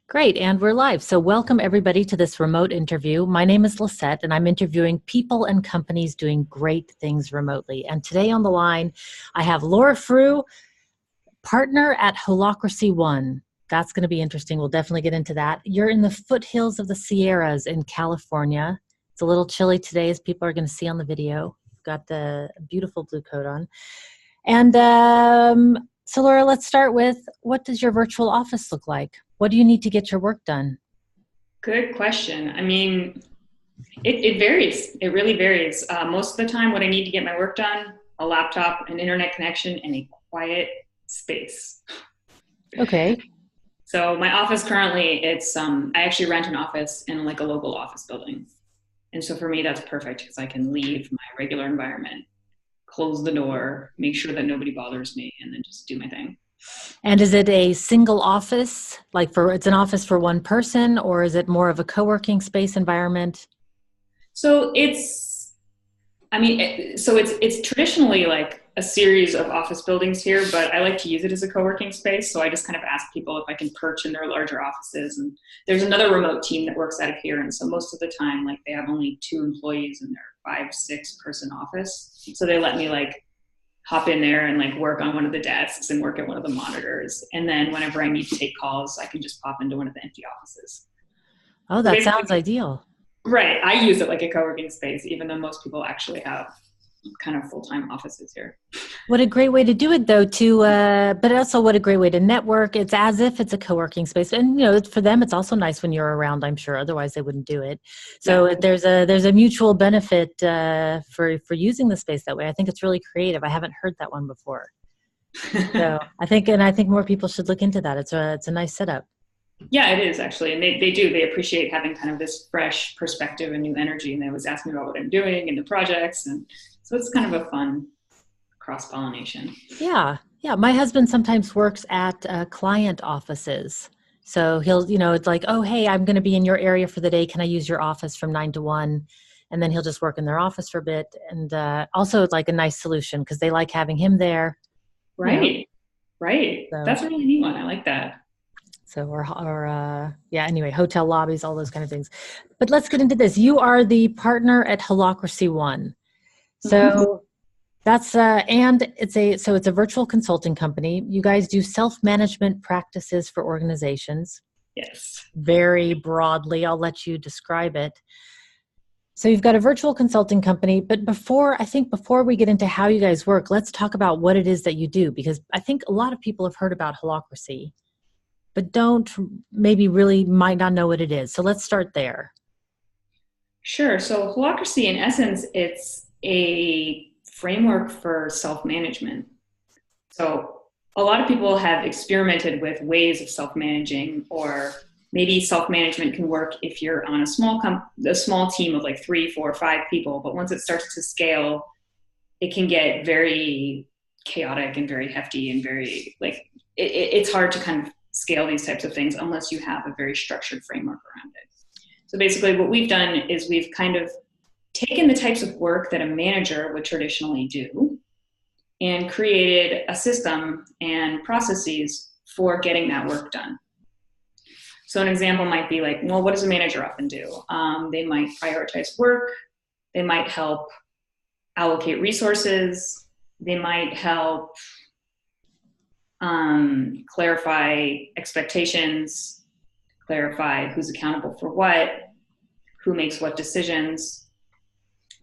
Great, and we're live. So welcome everybody to this remote interview. My name is Lisette, and I'm interviewing people and companies doing great things remotely. And today on the line, I have Laura Frew, partner at Holacracy One. That's going to be interesting. We'll definitely get into that. You're in the foothills of the Sierras in California. It's a little chilly today, as people are going to see on the video. You've got the beautiful blue coat on. And so Laura, let's start with, what does your virtual office look like? What do you need to get your work done? Good question. I mean, it varies. It really varies. Most of the time, what I need to get my work done, a laptop, an internet connection, and a quiet space. Okay. So my office currently, I actually rent an office in like a local office building. And so for me, that's perfect because I can leave my regular environment, close the door, make sure that nobody bothers me, and then just do my thing. And is it a single office, it's an office for one person, or is it more of a co-working space environment? So it's traditionally like a series of office buildings here, but I like to use it as a co-working space. So I just kind of ask people if I can perch in their larger offices. And there's another remote team that works out of here. And so most of the time, like they have only 2 employees in their 5-6 person office. So they let me like hop in there and like work on one of the desks and work at one of the monitors. And then whenever I need to take calls, I can just pop into one of the empty offices. Oh, that sounds ideal. Right. I use it like a co-working space, even though most people actually have kind of full-time offices here. What a great way to do it, though, but also what a great way to network. It's as if it's a co-working space. And, for them, it's also nice when you're around, I'm sure. Otherwise, they wouldn't do it. So yeah. There's a mutual benefit for using the space that way. I think it's really creative. I haven't heard that one before. So I think more people should look into that. It's a nice setup. Yeah, it is actually. And they appreciate having kind of this fresh perspective and new energy. And they always ask me about what I'm doing and the projects. And so it's kind of a fun cross-pollination. Yeah. My husband sometimes works at client offices. So he'll, it's like, oh, hey, I'm going to be in your area for the day. Can I use your office from 9 to 1? And then he'll just work in their office for a bit. And also it's like a nice solution because they like having him there. Right. Right. So, that's a really neat one. I like that. So, anyway, hotel lobbies, all those kind of things. But let's get into this. You are the partner at Holacracy One. So that's, it's a virtual consulting company. You guys do self-management practices for organizations. Yes. Very broadly. I'll let you describe it. So you've got a virtual consulting company, but before we get into how you guys work, let's talk about what it is that you do, because I think a lot of people have heard about Holacracy, but might not know what it is. So let's start there. Sure. So Holacracy, in essence, it's a framework for self-management. So a lot of people have experimented with ways of self-managing, or maybe self-management can work if you're on a small team of like 3, 4, 5 people. But once it starts to scale, it can get very chaotic and very hefty and very it's hard to kind of scale these types of things unless you have a very structured framework around it. So basically what we've done is we've kind of taken the types of work that a manager would traditionally do and created a system and processes for getting that work done. So an example might be like, well, what does a manager often do? They might prioritize work. They might help allocate resources. They might help clarify expectations, clarify who's accountable for what, who makes what decisions.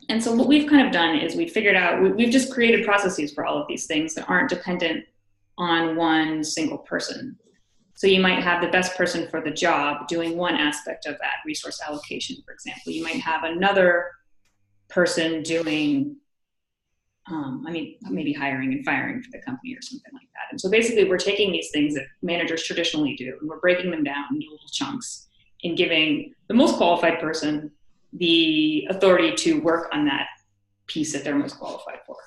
And so what we've kind of done is we've just created processes for all of these things that aren't dependent on one single person. So you might have the best person for the job doing one aspect of that, resource allocation, for example. You might have another person doing maybe hiring and firing for the company or something like that. And so basically we're taking these things that managers traditionally do, and we're breaking them down into little chunks and giving the most qualified person the authority to work on that piece that they're most qualified for.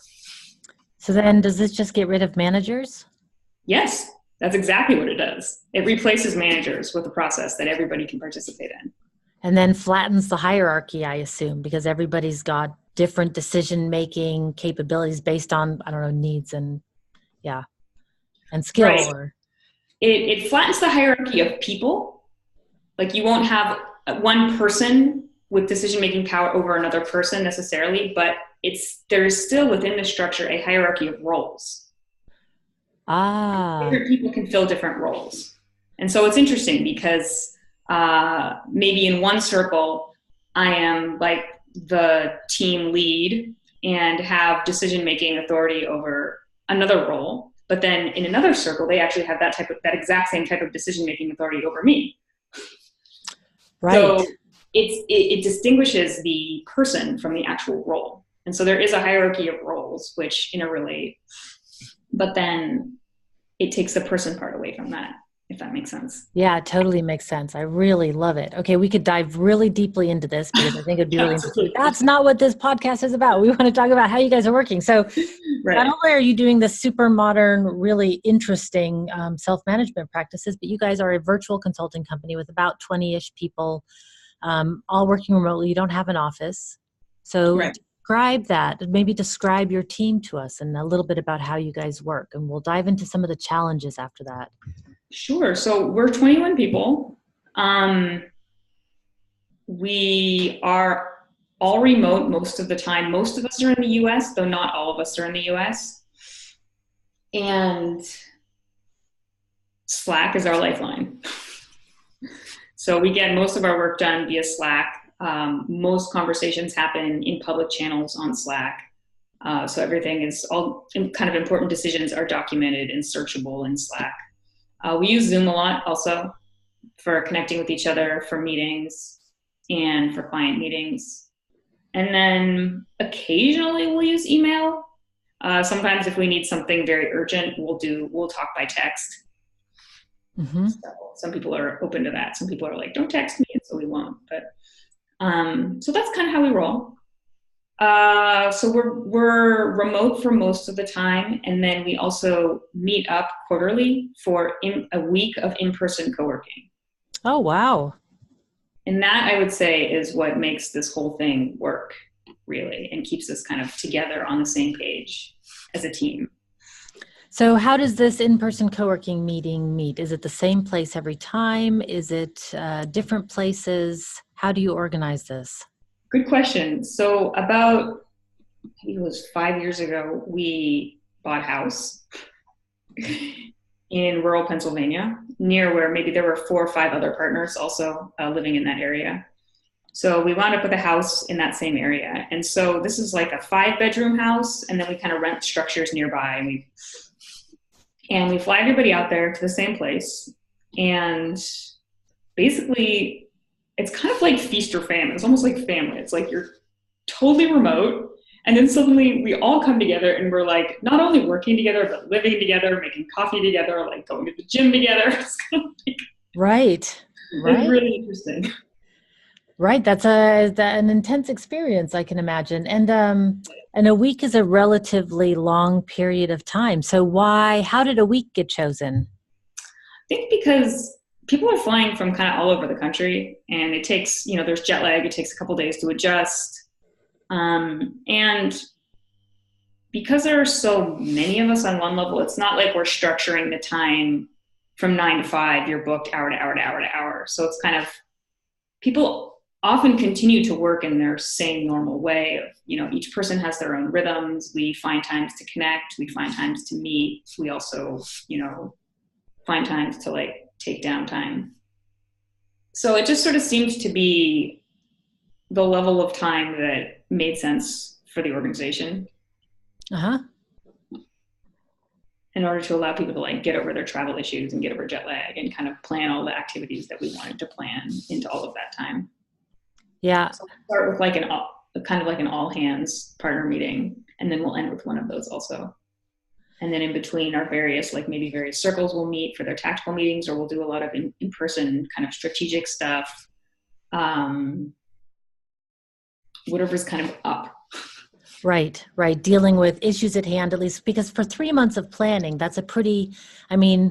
So then does this just get rid of managers? Yes, that's exactly what it does. It replaces managers with a process that everybody can participate in. And then flattens the hierarchy, I assume, because everybody's got different decision-making capabilities based on, needs and skill. Right. It flattens the hierarchy of people, Like you won't have one person with decision-making power over another person necessarily, but there's still within the structure a hierarchy of roles. Different people can fill different roles. And so it's interesting because maybe in one circle, I am like the team lead and have decision-making authority over another role. But then in another circle, they actually have that exact same type of decision-making authority over me. Right. So it distinguishes the person from the actual role. And so there is a hierarchy of roles which interrelate, but then it takes the person part away from that, if that makes sense. Yeah, it totally makes sense. I really love it. Okay, we could dive really deeply into this because I think it'd be really interesting. That's not what this podcast is about. We want to talk about how you guys are working. So not only are you doing the super modern, really interesting self-management practices, but you guys are a virtual consulting company with about 20-ish people, all working remotely. You don't have an office. So describe that, maybe describe your team to us and a little bit about how you guys work. And we'll dive into some of the challenges after that. Sure. So we're 21 people. We are all remote most of the time. Most of us are in the US, though not all of us are in the US. And Slack is our lifeline. So we get most of our work done via Slack. Most conversations happen in public channels on Slack. So everything is all kind of important decisions are documented and searchable in Slack. We use Zoom a lot also for connecting with each other for meetings and for client meetings. And then occasionally we'll use email. Sometimes if we need something very urgent, we'll talk by text. Mm-hmm. So some people are open to that. Some people are like, don't text me, so we won't. But so that's kind of how we roll. So we're remote for most of the time, and then we also meet up quarterly for a week of in-person co-working. Oh, wow. And that, I would say, is what makes this whole thing work, really, and keeps us kind of together on the same page as a team. So how does this in-person co-working meeting meet? Is it the same place every time? Is it different places? How do you organize this? Good question. So about, I think it was 5 years ago, we bought a house in rural Pennsylvania, near where maybe there were 4 or 5 other partners also living in that area. So we wound up with a house in that same area. And so this is like a 5-bedroom house, and then we kind of rent structures nearby, and we fly everybody out there to the same place. And basically, it's kind of like feast or famine. It's almost like family. It's like you're totally remote, and then suddenly we all come together and we're like not only working together, but living together, making coffee together, like going to the gym together. It's kind of like, right. It's really interesting. Right. That's an intense experience, I can imagine. And a week is a relatively long period of time. So how did a week get chosen? I think because people are flying from kind of all over the country, and it takes, there's jet lag. It takes a couple days to adjust. And because there are so many of us on one level, it's not like we're structuring the time from 9 to 5, you're booked hour to hour to hour to hour. So it's kind of, people often continue to work in their same normal way of, each person has their own rhythms. We find times to connect. We find times to meet. We also, find times to take downtime. So it just sort of seemed to be the level of time that made sense for the organization. Uh-huh. In order to allow people to get over their travel issues and get over jet lag and kind of plan all the activities that we wanted to plan into all of that time. Yeah. So we'll start with kind of an all hands partner meeting, and then we'll end with one of those also. And then in between our various circles we'll meet for their tactical meetings, or we'll do a lot of in-person kind of strategic stuff. Whatever's kind of up. Right. Dealing with issues at hand, at least, because for 3 months of planning, that's a pretty, 3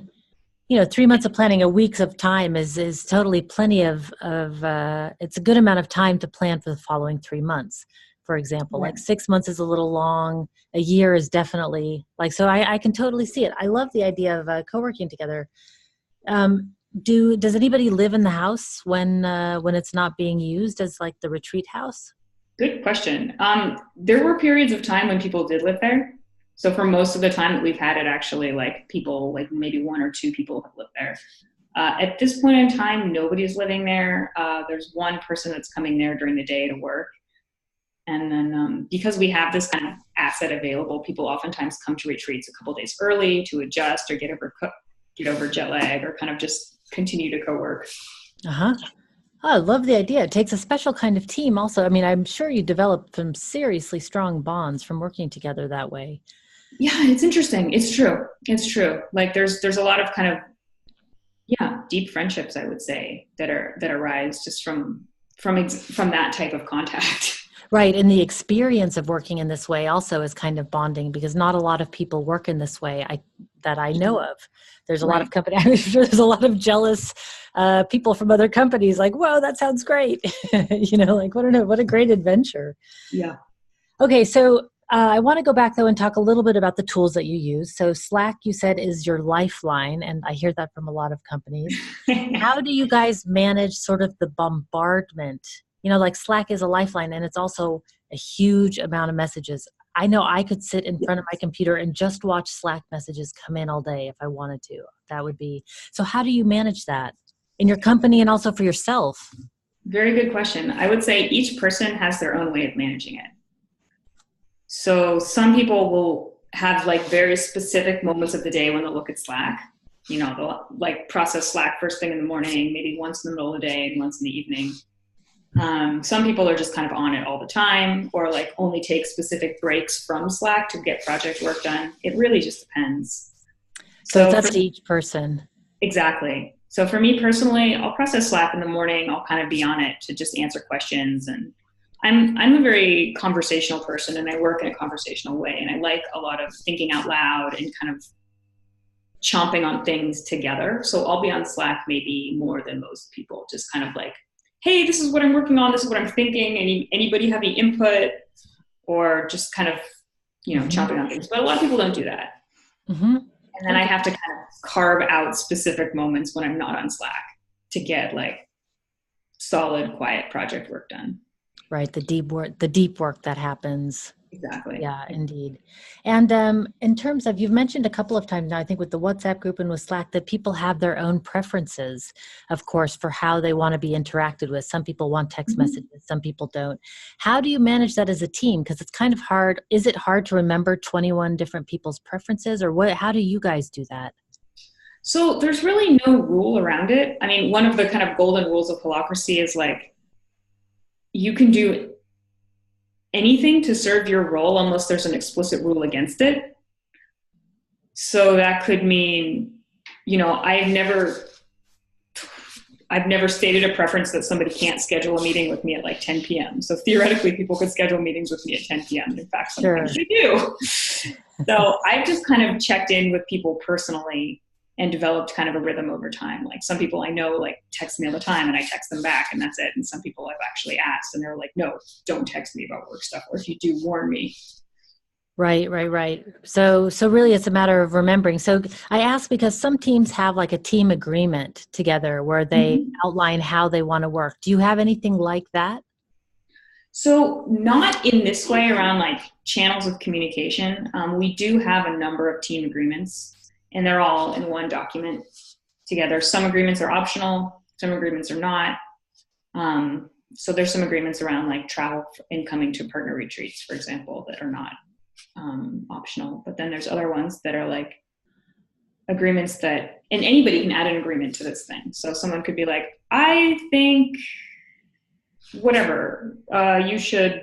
months of planning, a week of time is totally plenty of it's a good amount of time to plan for the following 3 months. For example, 6 months is a little long. A year is definitely so I can totally see it. I love the idea of co-working together. does anybody live in the house when it's not being used as like the retreat house? Good question. There were periods of time when people did live there. So for most of the time that we've had it, actually, like people, like maybe one or two people have lived there. At this point in time, nobody's living there. There's one person that's coming there during the day to work. And then because we have this kind of asset available, people oftentimes come to retreats a couple days early to adjust or get over jet lag, or kind of just continue to co-work. Uh-huh. Oh, I love the idea. It takes a special kind of team also. I mean, I'm sure you developed some seriously strong bonds from working together that way. Yeah, it's interesting. It's true. It's true. Like there's a lot of kind of, deep friendships, I would say, that arise just from that type of contact. Right. And the experience of working in this way also is kind of bonding, because not a lot of people work in this way that I know of. There's a lot of companies. I'm sure there's a lot of jealous people from other companies like, whoa, that sounds great. Like, what a great adventure. Yeah. Okay. So I want to go back though and talk a little bit about the tools that you use. So Slack, you said, is your lifeline. And I hear that from a lot of companies. How do you guys manage sort of the bombardment? Like Slack is a lifeline, and it's also a huge amount of messages. I know I could sit in front of my computer and just watch Slack messages come in all day if I wanted to. That would be, so how do you manage that in your company and also for yourself? Very good question. I would say each person has their own way of managing it. So some people will have like very specific moments of the day when they'll look at Slack. They'll like process Slack first thing in the morning, maybe once in the middle of the day and once in the evening. Some people are just kind of on it all the time, or like only take specific breaks from Slack to get project work done. It really just depends. So it's up to each person. Exactly. So for me personally, I'll process Slack in the morning. I'll kind of be on it to just answer questions. And I'm a very conversational person, and I work in a conversational way. And I like a lot of thinking out loud and kind of chomping on things together. So I'll be on Slack maybe more than most people, just kind of like, hey, this is what I'm working on. This is what I'm thinking. Anybody have any input? Or just kind of, chomping on things. But a lot of people don't do that. Mm-hmm. And then I have to kind of carve out specific moments when I'm not on Slack to get like solid, quiet project work done. Right. The deep work that happens. Exactly. Yeah, indeed. And in terms of, you've mentioned a couple of times now, I think with the WhatsApp group and with Slack, that people have their own preferences, of course, for how they want to be interacted with. Some people want text messages, some people don't. How do you manage that as a team? Because it's kind of hard. Is it hard to remember 21 different people's preferences, or how do you guys do that? So there's really no rule around it. I mean, one of the kind of golden rules of Holacracy is like, you can do anything to serve your role unless there's an explicit rule against it. So that could mean, I've never stated a preference that somebody can't schedule a meeting with me at like 10 p.m. So theoretically, people could schedule meetings with me at 10 p.m. In fact, sometimes they do. So I've just kind of checked in with people personally and developed kind of a rhythm over time. Like some people I know like text me all the time and I text them back and that's it. And some people I've actually asked and they're like, no, don't text me about work stuff. Or if you do, warn me. Right. So really it's a matter of remembering. So I ask because some teams have like a team agreement together where they outline how they want to work. Do you have anything like that? So not in this way around like channels of communication. We do have a number of team agreements. And they're all in one document together. Some agreements are optional, some agreements are not. So there's some agreements around like travel and coming to partner retreats, for example, that are not optional. But then there's other ones that are like agreements that, and anybody can add an agreement to this thing. So someone could be like, I think whatever, you should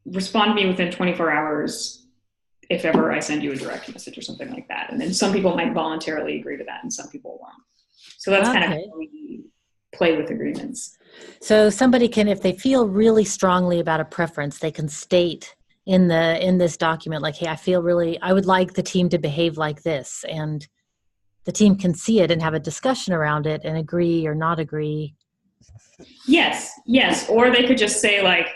respond to me within 24 hours if ever I send you a direct message or something like that. And then some people might voluntarily agree to that and some people won't. So that's kind of how we play with agreements. So somebody can, if they feel really strongly about a preference, they can state in this document, like, hey, I would like the team to behave like this. And the team can see it and have a discussion around it and agree or not agree. Yes. Or they could just say like,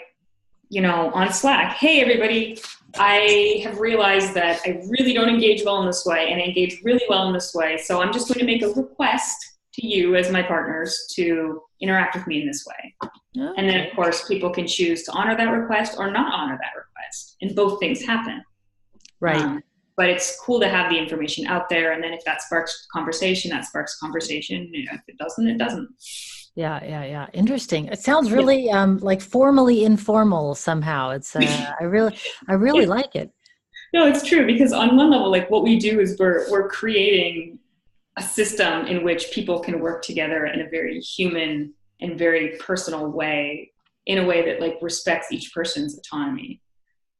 on Slack, hey, everybody, I have realized that I really don't engage well in this way, and I engage really well in this way. So I'm just going to make a request to you as my partners to interact with me in this way. Okay. And then, of course, people can choose to honor that request or not honor that request. And both things happen. Right. But it's cool to have the information out there. And then if that sparks conversation, that sparks conversation. If it doesn't, it doesn't. Yeah. Interesting. It sounds really like formally informal somehow. It's I really like it. No, it's true, because on one level, like what we do is we're creating a system in which people can work together in a very human and very personal way, in a way that like respects each person's autonomy.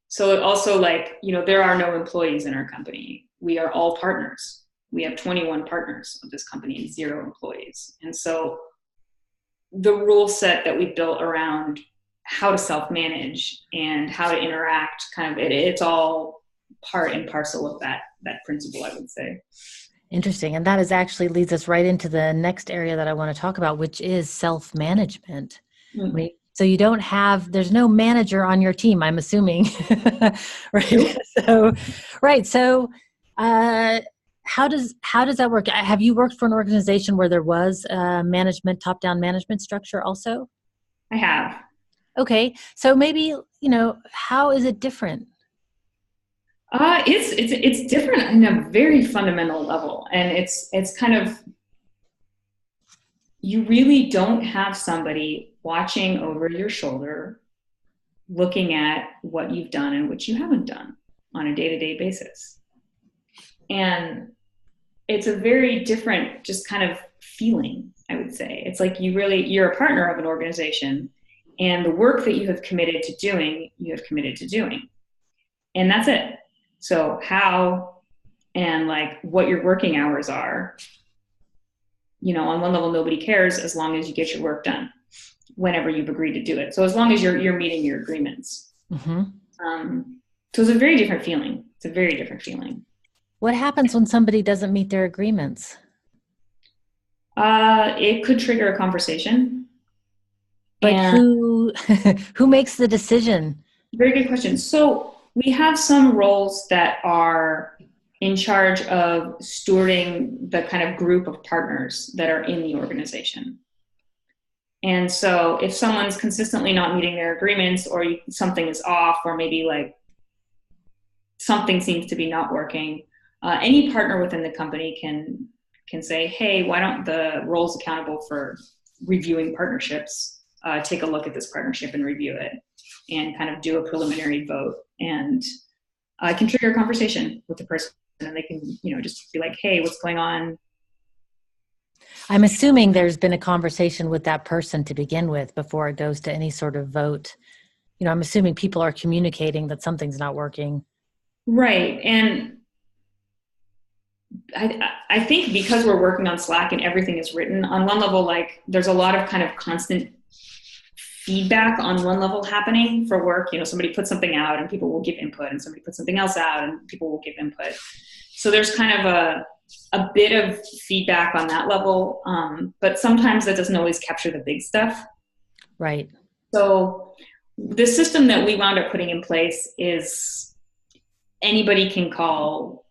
So it also, like, you know, there are no employees in our company. We are all partners. We have 21 partners of this company and 0 employees. And so the rule set that we built around how to self-manage and how to interact, kind of it's all part and parcel of that principle, I would say. Interesting. And that is actually leads us right into the next area that I want to talk about, which is self-management. Mm-hmm. So you don't have, there's no manager on your team, I'm assuming. Right. So how does that work? Have you worked for an organization where there was management, top-down management structure also? I have. Okay. So maybe, you know, how is it different? It's different in a very fundamental level. And it's kind of, you really don't have somebody watching over your shoulder, looking at what you've done and what you haven't done on a day-to-day basis. And it's a very different just kind of feeling, I would say. It's like you're a partner of an organization, and the work that you have committed to doing, you have committed to doing. And that's it. So how and like what your working hours are, you know, on one level, nobody cares as long as you get your work done whenever you've agreed to do it. So as long as you're meeting your agreements. Mm-hmm. So it's a very different feeling. It's a very different feeling. What happens when somebody doesn't meet their agreements? It could trigger a conversation. But who makes the decision? Very good question. So we have some roles that are in charge of stewarding the kind of group of partners that are in the organization. And so if someone's consistently not meeting their agreements, or something is off, or maybe like something seems to be not working, any partner within the company can say, hey, why don't the roles accountable for reviewing partnerships take a look at this partnership and review it, and kind of do a preliminary vote, and can trigger a conversation with the person, and they can, you know, just be like, hey, what's going on? I'm assuming there's been a conversation with that person to begin with before it goes to any sort of vote. You know, I'm assuming people are communicating that something's not working. Right. And I think because we're working on Slack and everything is written on one level, like there's a lot of kind of constant feedback on one level happening for work. You know, somebody puts something out and people will give input, and somebody puts something else out and people will give input. So there's kind of a bit of feedback on that level. But sometimes that doesn't always capture the big stuff. Right. So the system that we wound up putting in place is anybody can call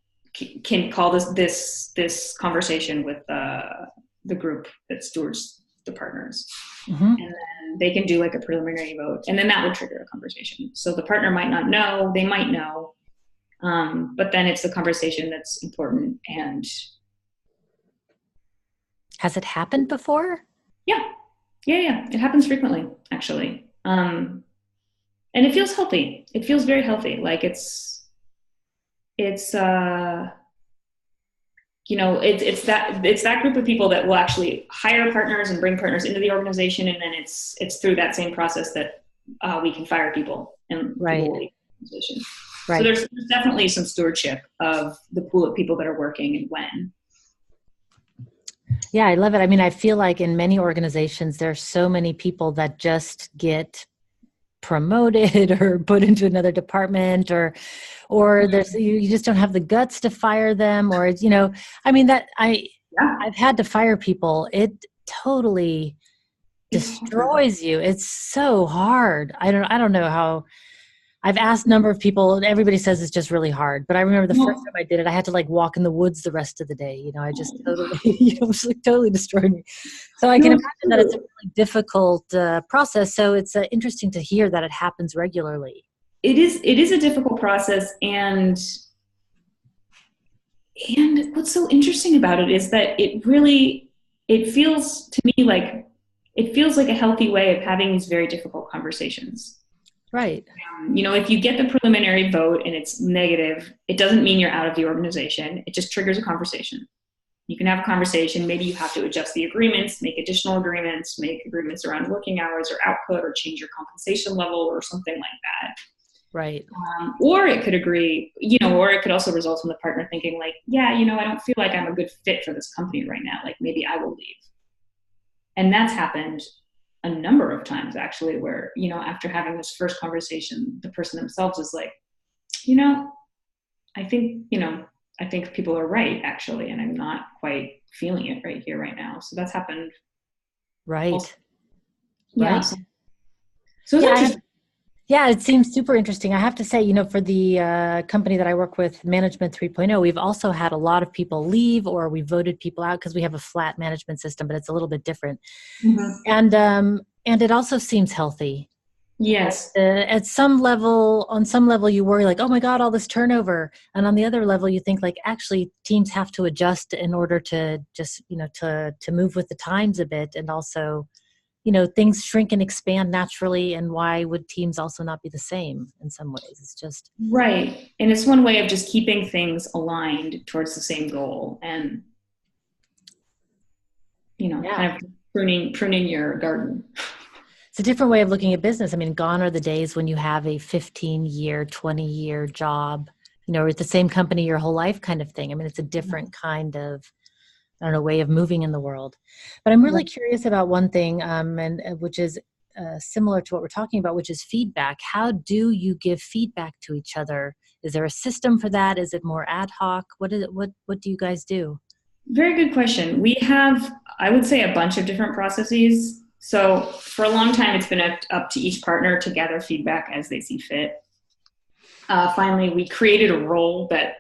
this conversation with the group that stewards the partners. Mm-hmm. And then they can do like a preliminary vote, and then that would trigger a conversation. So the partner might not know, they might know, but then it's the conversation that's important. And has it happened before? Yeah. It happens frequently, actually. And it feels healthy. It feels very healthy. Like it's you know, it's that group of people that will actually hire partners and bring partners into the organization, and then it's through that same process that we can fire people and right. People will leave the organization. Right. So there's definitely some stewardship of the pool of people that are working and when. Yeah, I love it. I mean, I feel like in many organizations, there's so many people that just get promoted or put into another department, or there's you just don't have the guts to fire them, or you know, I mean I've had to fire people. It totally destroys you. It's so hard. I don't know I've asked a number of people, and everybody says it's just really hard. But I remember the first time I did it, I had to like walk in the woods the rest of the day. You know, I just totally, it was like totally destroyed me. So I can imagine that it's a really difficult process. So it's interesting to hear that it happens regularly. It is a difficult process, and what's so interesting about it is that it feels to me like a healthy way of having these very difficult conversations. Right. If you get the preliminary vote and it's negative, it doesn't mean you're out of the organization. It just triggers a conversation. You can have a conversation. Maybe you have to adjust the agreements, make additional agreements, make agreements around working hours or output, or change your compensation level or something like that. Right. Or it could agree, or it could also result in the partner thinking like, yeah, I don't feel like I'm a good fit for this company right now. Like maybe I will leave. And that's happened a number of times actually, where, after having this first conversation, the person themselves is like, I think people are right actually, and I'm not quite feeling it right here, right now. So that's happened. Right. Also. Yeah. Right. So it's interesting. Yeah, it seems super interesting. I have to say, for the company that I work with, Management 3.0, we've also had a lot of people leave, or we voted people out because we have a flat management system, but it's a little bit different. Mm-hmm. And it also seems healthy. Yes. On some level, you worry like, oh my God, all this turnover. And on the other level, you think like, actually, teams have to adjust in order to just, to move with the times a bit, and also things shrink and expand naturally, and why would teams also not be the same in some ways? It's just right. And it's one way of just keeping things aligned towards the same goal, and kind of pruning your garden. It's a different way of looking at business. I mean, gone are the days when you have a 15-year, 20-year job, at the same company your whole life kind of thing. I mean, it's a different kind of, I don't know, way of moving in the world. But I'm really curious about one thing, and which is similar to what we're talking about, which is feedback. How do you give feedback to each other? Is there a system for that? Is it more ad hoc? What is it? What do you guys do? Very good question. We have, I would say, a bunch of different processes. So for a long time, it's been up to each partner to gather feedback as they see fit. Finally, we created a role that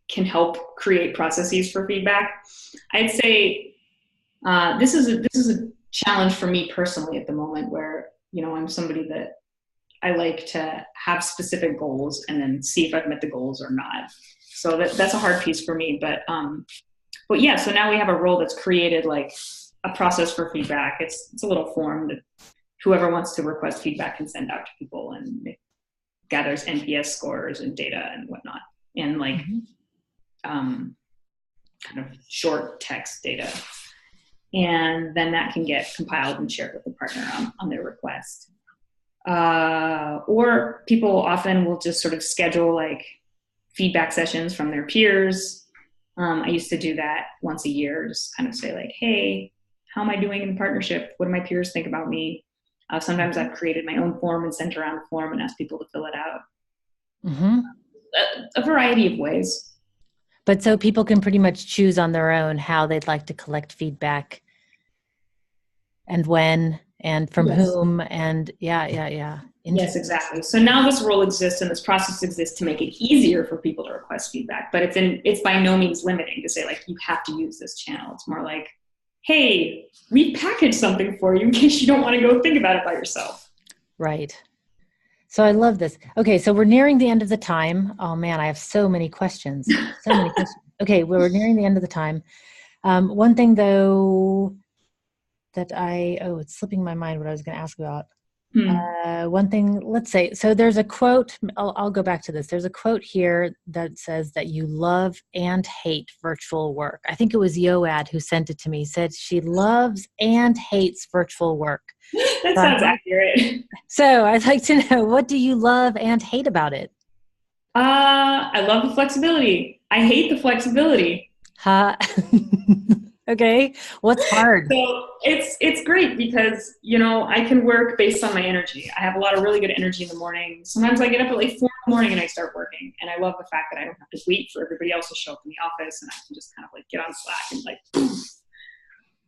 can help create processes for feedback. I'd say this is a challenge for me personally at the moment, where I'm somebody that I like to have specific goals and then see if I've met the goals or not. So that's a hard piece for me. But yeah, so now we have a role that's created like a process for feedback. It's a little form that whoever wants to request feedback can send out to people, and it gathers NPS scores and data and whatnot, and like kind of short text data. And then that can get compiled and shared with the partner on their request. Or people often will just sort of schedule like feedback sessions from their peers. I used to do that once a year, just kind of say like, hey, how am I doing in partnership? What do my peers think about me? Sometimes I've created my own form and sent around a form and asked people to fill it out. Mm-hmm. A variety of ways. But so people can pretty much choose on their own how they'd like to collect feedback, and when, and from whom, and yeah. Yes, exactly. So now this role exists and this process exists to make it easier for people to request feedback, but it's by no means limiting to say like, you have to use this channel. It's more like, hey, we packaged something for you in case you don't want to go think about it by yourself. Right. So I love this. Okay, so we're nearing the end of the time. Oh man, I have so many questions. Okay, we're nearing the end of the time. One thing though that it's slipping my mind what I was going to ask about. One thing, let's say, so there's a quote, I'll go back to this. There's a quote here that says that you love and hate virtual work. I think it was Yoad who sent it to me, said she loves and hates virtual work. That sounds accurate. So I'd like to know, what do you love and hate about it? I love the flexibility. I hate the flexibility. Okay. What's hard? So it's great because, I can work based on my energy. I have a lot of really good energy in the morning. Sometimes I get up at like 4 in the morning and I start working. And I love the fact that I don't have to wait for everybody else to show up in the office, and I can just kind of like get on Slack and like, boom.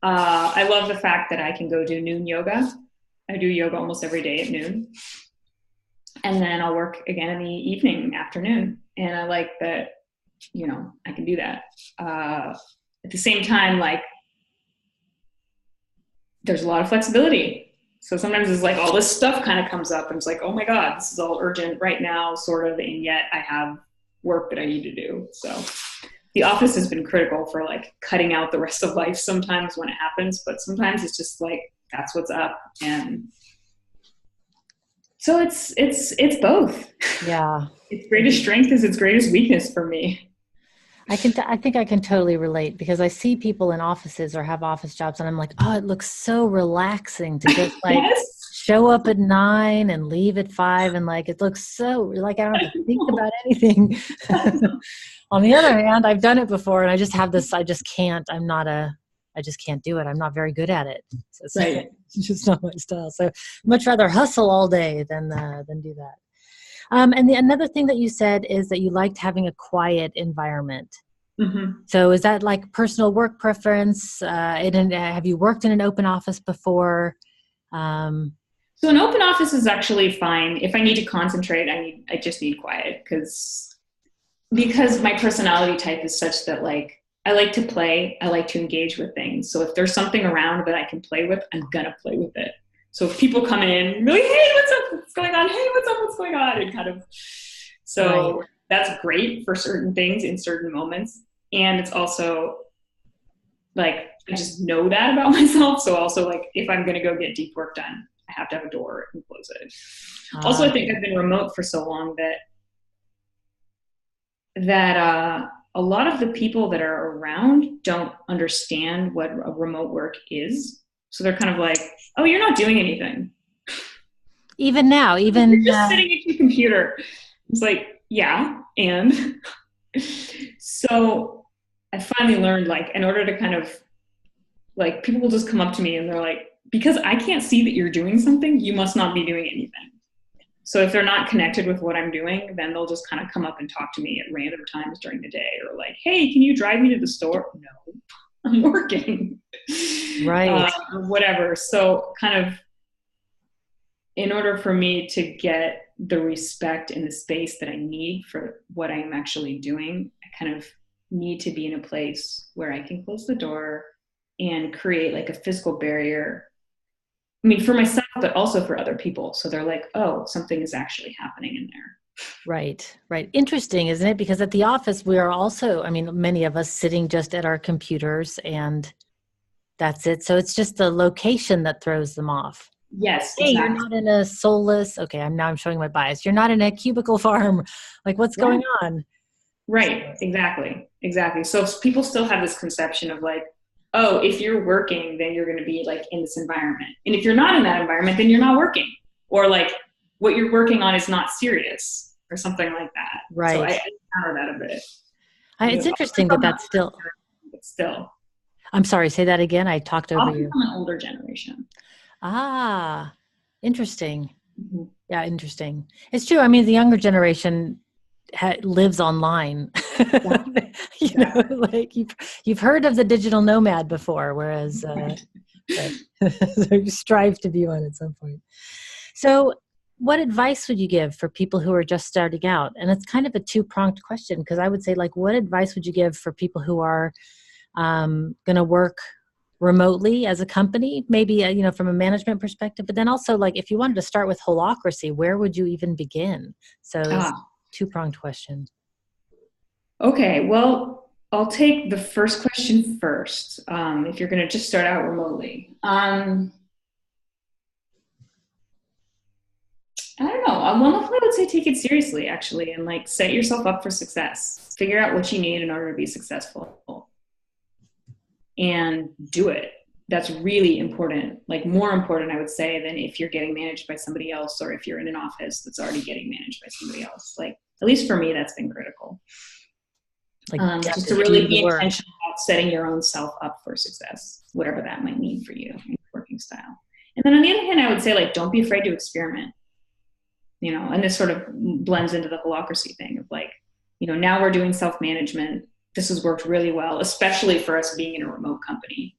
I love the fact that I can go do noon yoga. I do yoga almost every day at noon. and then I'll work again in the evening, afternoon. And I like that, I can do that. At the same time, like, there's a lot of flexibility. So sometimes it's like all this stuff kind of comes up and it's like, oh my God, this is all urgent right now, sort of. And yet I have work that I need to do. So the office has been critical for like cutting out the rest of life sometimes when it happens, but sometimes it's just like, that's what's up. And so it's both. Yeah. Its greatest strength is its greatest weakness for me. I think I can totally relate, because I see people in offices or have office jobs and I'm like, oh, it looks so relaxing to just like Yes. show up at 9 and leave at 5. And like, it looks so like, I don't have to think about anything. On the other hand, I've done it before and I just have this, I just can't do it. I'm not very good at it. So Right. it's just not my style. So much rather hustle all day than do that. And another thing that you said is that you liked having a quiet environment. Mm-hmm. So is that like personal work preference? Have you worked in an open office before? So an open office is actually fine. If I need to concentrate, I just need quiet, because my personality type is such that like I like to play, I like to engage with things. So if there's something around that I can play with, I'm gonna play with it. So if people come in, really, hey, what's up? What's going on? Hey, what's up? What's going on? And kind of, so Right. That's great for certain things in certain moments. And it's also like, I just know that about myself. So also like, if I'm going to go get deep work done, I have to have a door and close it. Also, I think I've been remote for so long that a lot of the people that are around don't understand what a remote work is. So they're kind of like, oh, you're not doing anything. Even now, You're just sitting at your computer. It's like, yeah. And so I finally learned, like, in order to kind of, like, people will just come up to me and they're like, because I can't see that you're doing something, you must not be doing anything. So if they're not connected with what I'm doing, then they'll just kind of come up and talk to me at random times during the day, or like, hey, can you drive me to the store? No, I'm working. Right. Or whatever. So kind of, in order for me to get the respect and the space that I need for what I'm actually doing, I kind of need to be in a place where I can close the door and create like a physical barrier. I mean, for myself, but also for other people. So they're like, oh, something is actually happening in there. Right. Right. Interesting, isn't it? Because at the office, we are also, I mean, many of us sitting just at our computers and that's it. So it's just the location that throws them off. Yes, Hey, exactly. you're not in a soulless, okay, I'm showing my bias. You're not in a cubicle farm. Like, what's going on? Right. Exactly. So people still have this conception of like, oh, if you're working, then you're going to be like in this environment. And if you're not in that environment, then you're not working. Or like what you're working on is not serious or something like that. Right. So I counter that a bit. It's interesting that that's still. But still. I'm sorry, say that again. I talked over you. I'm an older generation. Ah, interesting. Mm-hmm. Yeah, interesting. It's true. I mean, the younger generation lives online. You know, like you've heard of the digital nomad before, whereas you strive to be one at some point. So what advice would you give for people who are just starting out? And it's kind of a two-pronged question, because I would say, like, what advice would you give for people who are going to work remotely as a company, maybe, from a management perspective, but then also, like, if you wanted to start with Holacracy, where would you even begin? So it's a two-pronged question. Okay, well, I'll take the first question first. If you're going to just start out remotely, I don't know. One I would say take it seriously, actually, and like set yourself up for success. Figure out what you need in order to be successful, and do it. That's really important. Like, more important, I would say, than if you're getting managed by somebody else, or if you're in an office that's already getting managed by somebody else. Like, at least for me, that's been critical. Like, just to really be intentional about setting your own self up for success, whatever that might mean for you in your working style. And then on the other hand, I would say, like, don't be afraid to experiment. And this sort of blends into the Holacracy thing of like, now we're doing self-management. This has worked really well, especially for us being in a remote company,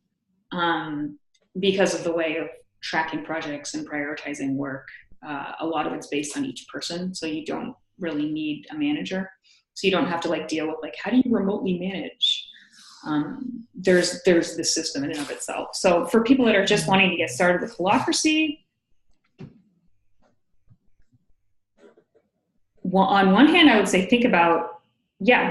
because of the way of tracking projects and prioritizing work. a lot of it's based on each person. So you don't really need a manager. So you don't have to like deal with like, how do you remotely manage? There's the system in and of itself. So for people that are just wanting to get started with Holacracy, on one hand, I would say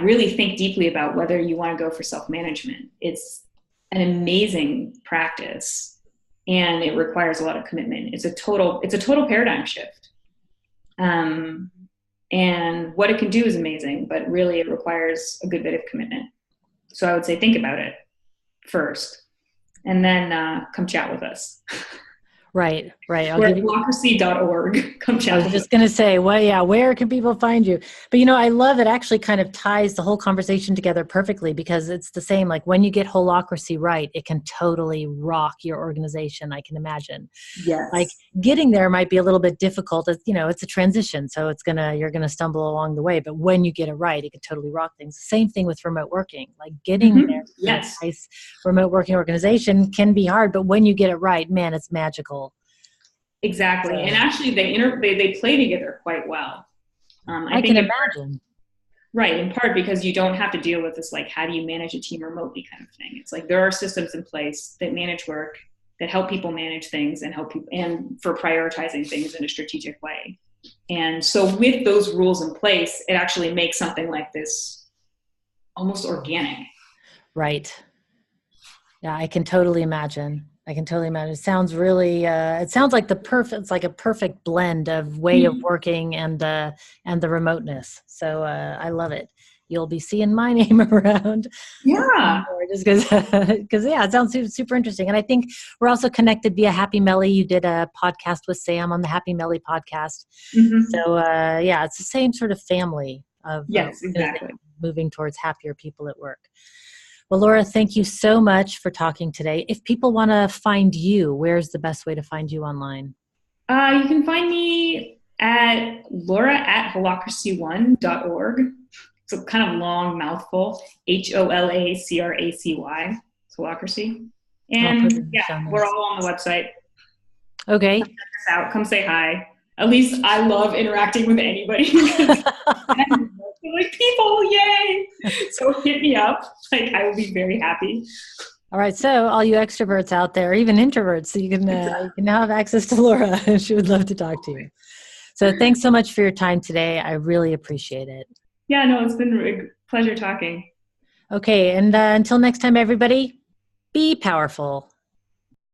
really think deeply about whether you want to go for self-management. It's an amazing practice, and it requires a lot of commitment. It's a total paradigm shift. And what it can do is amazing, but really it requires a good bit of commitment. So I would say think about it first, and then come chat with us. Right. We're at holacracy.org. Come chat. I was just going to say, well, yeah, where can people find you? But, I love it actually kind of ties the whole conversation together perfectly, because it's the same, like when you get Holacracy right, it can totally rock your organization, I can imagine. Yes. Like getting there might be a little bit difficult. It's, it's a transition. So you're going to stumble along the way. But when you get it right, it can totally rock things. Same thing with remote working, like getting there. Yes. A nice remote working organization can be hard, but when you get it right, man, it's magical. Exactly. And actually they play together quite well. I can imagine. Right. In part because you don't have to deal with this, like, how do you manage a team remotely kind of thing. It's like there are systems in place that manage work, that help people manage things and for prioritizing things in a strategic way. And so with those rules in place, it actually makes something like this almost organic. Right. Yeah, I can totally imagine. It sounds really, it sounds like it's like a perfect blend of way of working and the remoteness. So I love it. You'll be seeing my name around. Yeah. Just because it sounds super interesting. And I think we're also connected via Happy Melly. You did a podcast with Sam on the Happy Melly podcast. Mm-hmm. So it's the same sort of family of exactly. Moving towards happier people at work. Well, Laura, thank you so much for talking today. If people want to find you, where's the best way to find you online? You can find me at laura@holacracy1.org. It's a kind of long mouthful, HOLACRACY, Holacracy. And we're all on the website. Okay. Come check us out. Come say hi. At least I love interacting with anybody. Like, people, yay! So hit me up. Like, I will be very happy. All right, so all you extroverts out there, even introverts, so you can now have access to Laura. She would love to talk to you. So thanks so much for your time today. I really appreciate it. Yeah, no, it's been a pleasure talking. Okay, and until next time, everybody, be powerful.